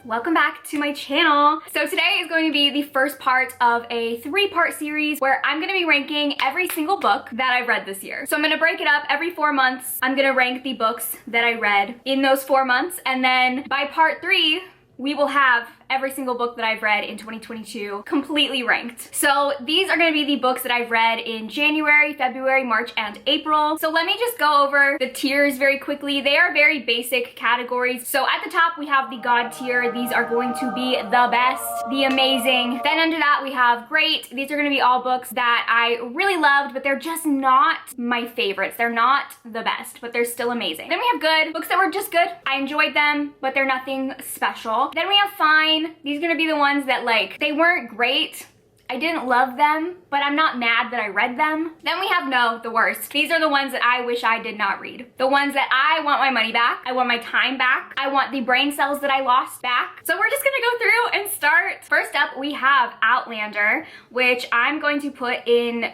Welcome back to my channel. So today is going to be the first part of a 3-part series where I'm going to be ranking every single book that I've read this year. So I'm going to break it up every 4 months. I'm going to rank the books that I read in those 4 months, and then by part 3 we will have every single book that I've read in 2022 completely ranked. So these are going to be the books that I've read in January, February, March, and April. So let me just go over the tiers very quickly. They are very basic categories. So at the top we have the God tier. These are going to be the best, the amazing. Then under that we have great. These are going to be all books that I really loved, but they're just not my favorites. They're not the best, but they're still amazing. Then we have good, books that were just good. I enjoyed them, but they're nothing special. Then we have fine. These are gonna be the ones that, like, they weren't great. I didn't love them, but I'm not mad that I read them. Then we have no, the worst. These are the ones that I wish I did not read. The ones that I want my money back. I want my time back. I want the brain cells that I lost back. So we're just gonna go through and start. First up, we have Outlander, which I'm going to put in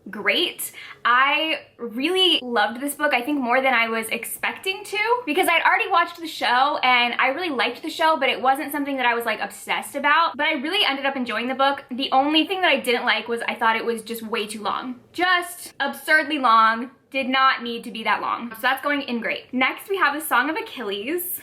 great. I really loved this book, I think more than I was expecting to, because I'd already watched the show and I really liked the show, but it wasn't something that I was like obsessed about. But I really ended up enjoying the book. The only thing that I didn't like was I thought it was just way too long. Just absurdly long. Did not need to be that long. So that's going in great. Next we have The Song of Achilles.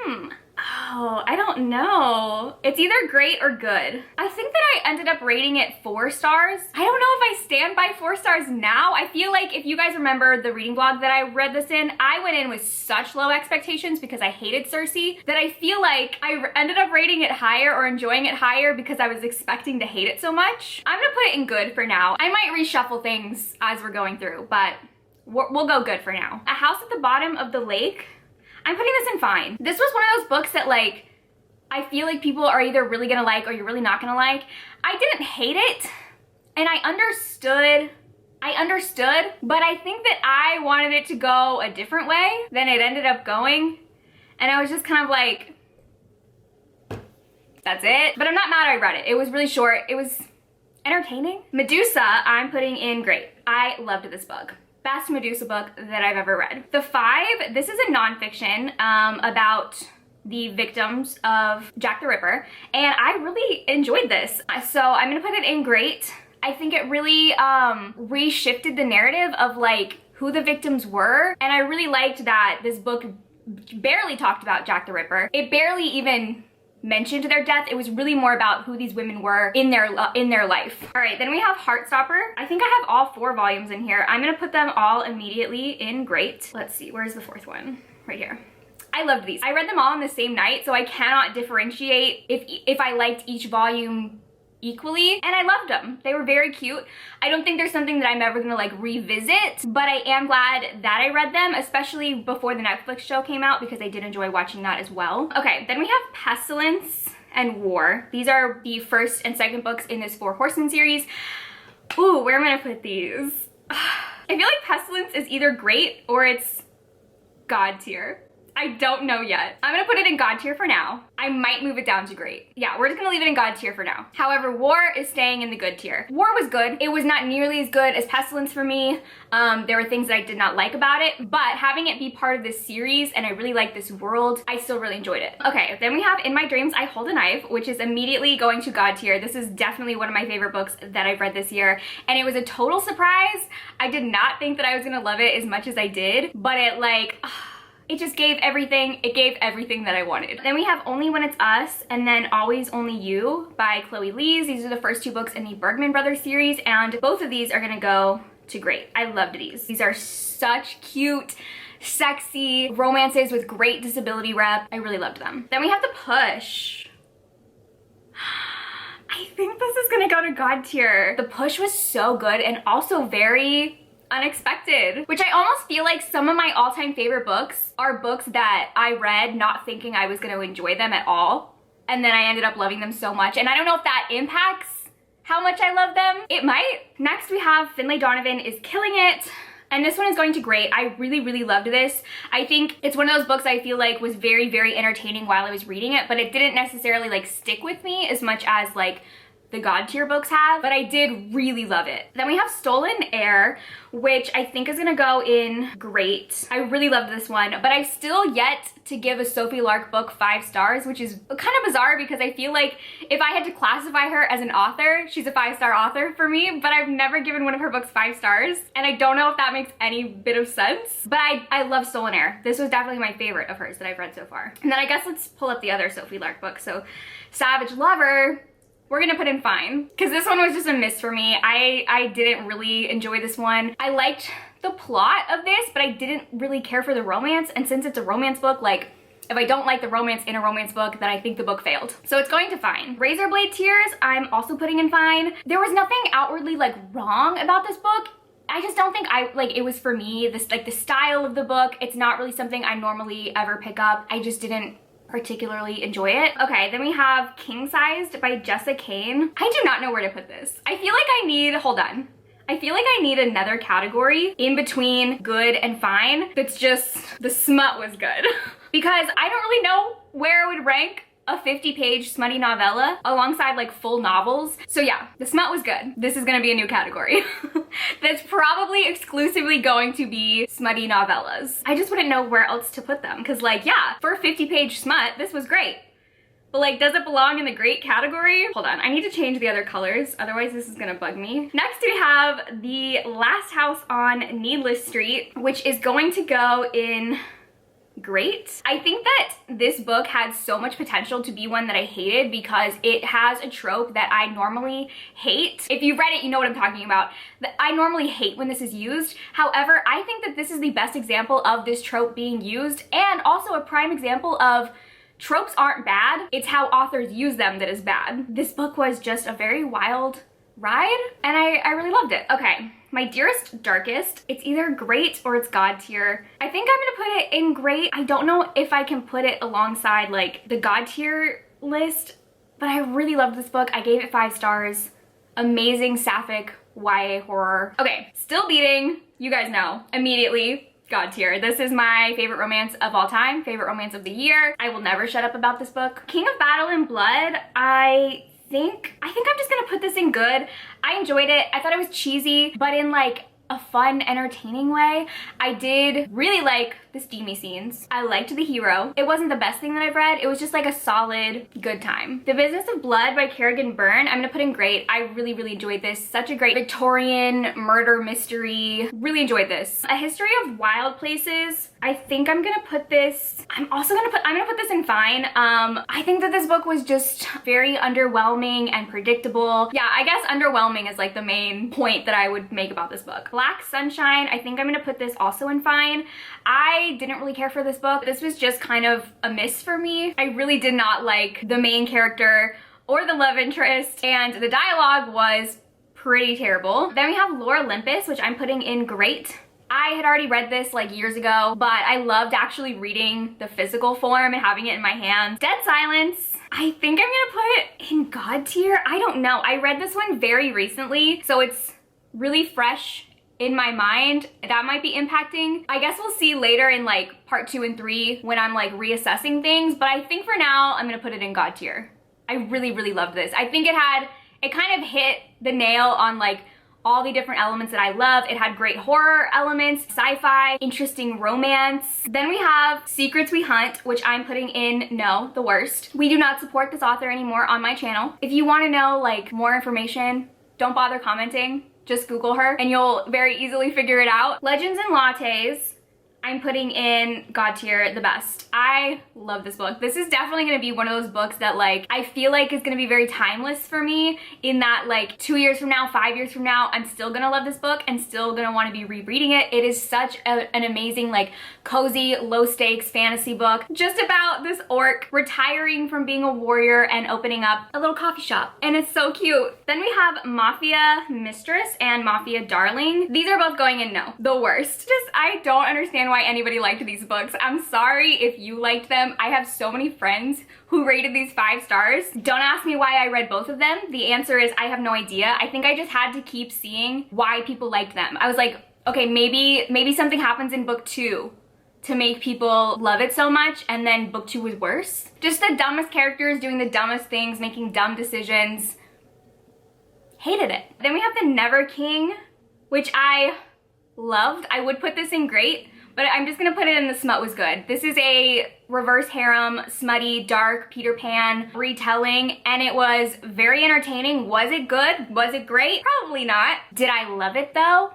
Oh, I don't know. It's either great or good. I think that I ended up rating it 4 stars. I don't know if I stand by 4 stars now. I feel like if you guys remember the reading blog that I read this in, I went in with such low expectations because I hated Cersei that I feel like I ended up rating it higher or enjoying it higher because I was expecting to hate it so much. I'm gonna put it in good for now. I might reshuffle things as we're going through, but we'll go good for now. A House at the Bottom of the Lake. I'm putting this in fine. This was one of those books that, like, I feel like people are either really gonna like or you're really not gonna like. I didn't hate it, and I understood, but I think that I wanted it to go a different way than it ended up going, and I was just kind of like, that's it. But I'm not mad I read it. It was really short. It was entertaining. Medusa, I'm putting in great. I loved this book. Best Medusa book that I've ever read. The Five, this is a nonfiction about the victims of Jack the Ripper, and I really enjoyed this. So I'm gonna put it in great. I think it really reshifted the narrative of like who the victims were, and I really liked that this book barely talked about Jack the Ripper. It barely even mentioned their death. It was really more about who these women were in their life. All right, then we have Heartstopper. I think I have all 4 volumes in here. I'm gonna put them all immediately in great. Let's see, where's the 4th one? Right here. I loved these. I read them all on the same night, so I cannot differentiate if I liked each volume equally, and I loved them. They were very cute. I don't think there's something that I'm ever gonna like revisit, but I am glad that I read them, especially before the Netflix show came out, because I did enjoy watching that as well. Okay, then we have Pestilence and War. These are the first and second books in this 4 Horsemen series. Ooh, where am I gonna put these? I feel like Pestilence is either great or it's God tier. I don't know yet. I'm gonna put it in God tier for now. I might move it down to great. Yeah, we're just gonna leave it in God tier for now. However, War is staying in the good tier. War was good. It was not nearly as good as Pestilence for me. There were things that I did not like about it, but having it be part of this series, and I really like this world, I still really enjoyed it. Okay, then we have In My Dreams I Hold a Knife, which is immediately going to God tier. This is definitely one of my favorite books that I've read this year, and it was a total surprise. I did not think that I was gonna love it as much as I did, but it like, it just gave everything. It gave everything that I wanted. Then we have Only When It's Us, and then Always Only You by Chloe Lees. These are the first 2 books in the Bergman Brothers series, and both of these are gonna go to great. I loved these. These are such cute, sexy romances with great disability rep. I really loved them. Then we have The Push. I think this is gonna go to God tier. The Push was so good and also very unexpected, which I almost feel like some of my all-time favorite books are books that I read not thinking I was going to enjoy them at all, and then I ended up loving them so much, and I don't know if that impacts how much I love them. It might. Next we have Finlay Donovan is Killing It, and this one is going to great. I really, really loved this. I think it's one of those books I feel like was very, very entertaining while I was reading it, but it didn't necessarily like stick with me as much as like the God tier books have, but I did really love it. Then we have Stolen Air, which I think is gonna go in great. I really loved this one, but I've still yet to give a Sophie Lark book 5 stars, which is kind of bizarre because I feel like if I had to classify her as an author, she's a 5-star author for me, but I've never given one of her books 5 stars, and I don't know if that makes any bit of sense, but I love Stolen Air. This was definitely my favorite of hers that I've read so far. And then I guess let's pull up the other Sophie Lark book. So Savage Lover, we're gonna put in fine, because this one was just a miss for me. I didn't really enjoy this one. I liked the plot of this, but I didn't really care for the romance, and since it's a romance book, like, if I don't like the romance in a romance book, then I think the book failed. So it's going to fine. Razorblade Tears, I'm also putting in fine. There was nothing outwardly like wrong about this book. I just don't think it was for me. This, like, the style of the book, it's not really something I normally ever pick up. I just didn't particularly enjoy it. Okay, then we have King Sized by Jessa Kane. I do not know where to put this. I feel like I need, hold on. I feel like I need another category in between good and fine that's just, the smut was good. Because I don't really know where I would rank a 50-page smutty novella alongside like full novels. So yeah, the smut was good. This is gonna be a new category. That's probably exclusively going to be smutty novellas. I just wouldn't know where else to put them, because like, yeah, for a 50-page smut, this was great. But like, does it belong in the great category? Hold on, I need to change the other colors, otherwise this is gonna bug me. Next we have The Last House on Needless Street, which is going to go in great. I think that this book had so much potential to be one that I hated because it has a trope that I normally hate. If you've read it, you know what I'm talking about. That I normally hate when this is used. However, I think that this is the best example of this trope being used, and also a prime example of tropes aren't bad, it's how authors use them that is bad. This book was just a very wild ride, and I really loved it. Okay, My Dearest Darkest, it's either great or it's God tier. I think I'm gonna put it in great. I don't know if I can put it alongside like the God tier list, but I really loved this book. I gave it 5 stars. Amazing sapphic YA horror. Okay, still beating, you guys know, immediately, God tier. This is my favorite romance of all time, favorite romance of the year. I will never shut up about this book. King of Battle and Blood, I think I'm just gonna put this in good. I enjoyed it. I thought it was cheesy, but in like a fun, entertaining way. I did really like the steamy scenes. I liked the hero. It wasn't the best thing that I've read. It was just like a solid, good time. The Business of Blood by Kerrigan Byrne, I'm gonna put in great. I really, really enjoyed this. Such a great Victorian murder mystery. Really enjoyed this. A History of Wild Places, I think I'm gonna put this, I'm gonna put this in fine. I think that this book was just very underwhelming and predictable. Yeah, I guess underwhelming is like the main point that I would make about this book. Black Sunshine, I think I'm gonna put this also in fine. I didn't really care for this book. This was just kind of a miss for me. I really did not like the main character or the love interest, and the dialogue was pretty terrible. Then we have Lore Olympus, which I'm putting in great. I had already read this like years ago, but I loved actually reading the physical form and having it in my hands. Dead Silence, I think I'm gonna put it in God tier. I don't know. I read this one very recently, so it's really fresh in my mind. That might be impacting. I guess we'll see later in like part 2 and 3 when I'm like reassessing things, but I think for now I'm gonna put it in God tier. I really, really loved this. I think it kind of hit the nail on like all the different elements that I love. It had great horror elements, sci-fi, interesting romance. Then we have Secrets We Hunt, which I'm putting in no, the worst. We do not support this author anymore on my channel. If you want to know like more information, don't bother commenting. Just Google her and you'll very easily figure it out. Legends and Lattes, I'm putting in God tier, the best. I love this book. This is definitely gonna be one of those books that like, I feel like is gonna be very timeless for me, in that like 2 years from now, 5 years from now, I'm still gonna love this book and still gonna wanna be rereading it. It is such an amazing, like cozy, low stakes fantasy book, just about this orc retiring from being a warrior and opening up a little coffee shop. And it's so cute. Then we have Mafia Mistress and Mafia Darling. These are both going in no, the worst. I don't understand why anybody liked these books. I'm sorry if you liked them. I have so many friends who rated these 5 stars. Don't ask me why I read both of them. The answer is I have no idea. I think I just had to keep seeing why people liked them. I was like, okay, maybe something happens in book 2 to make people love it so much, and then book 2 was worse. Just the dumbest characters doing the dumbest things, making dumb decisions. hated it. Then we have The Never King, which I loved. I would put this in great, but I'm just gonna put it in the smut was good. This is a reverse harem, smutty, dark Peter Pan retelling, and it was very entertaining. Was it good? Was it great? Probably not. Did I love it though?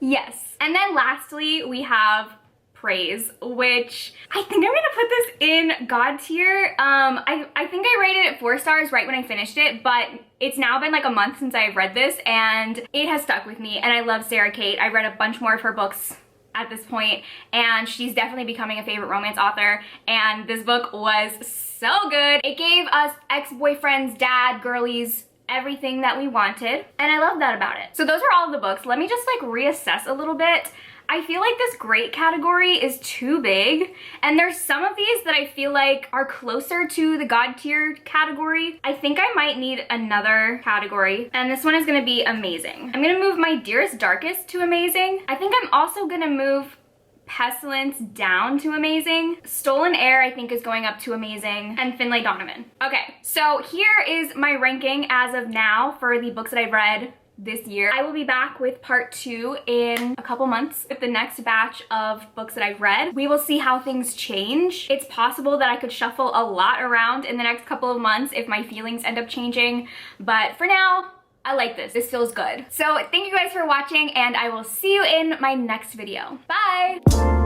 Yes. And then lastly, we have Praise, which I think I'm gonna put this in God tier. I think I rated it 4 stars right when I finished it, but it's now been like a month since I've read this and it has stuck with me, and I love Sarah Kate. I read a bunch more of her books at this point, and she's definitely becoming a favorite romance author, and this book was so good. It gave us ex-boyfriends, dad, girlies, everything that we wanted, and I love that about it. So those are all of the books. Let me just like reassess a little bit. I feel like this great category is too big, and there's some of these that I feel like are closer to the God tier category. I think I might need another category, and this one is gonna be amazing. I'm gonna move My Dearest Darkest to amazing. I think I'm also gonna move Pestilence down to amazing. Stolen Air I think is going up to amazing, and Finlay Donovan. Okay, so here is my ranking as of now for the books that I've read this year. I will be back with part 2 in a couple months with the next batch of books that I've read. We will see how things change. It's possible that I could shuffle a lot around in the next couple of months if my feelings end up changing, but for now, I like this. This feels good. So thank you guys for watching, and I will see you in my next video. Bye!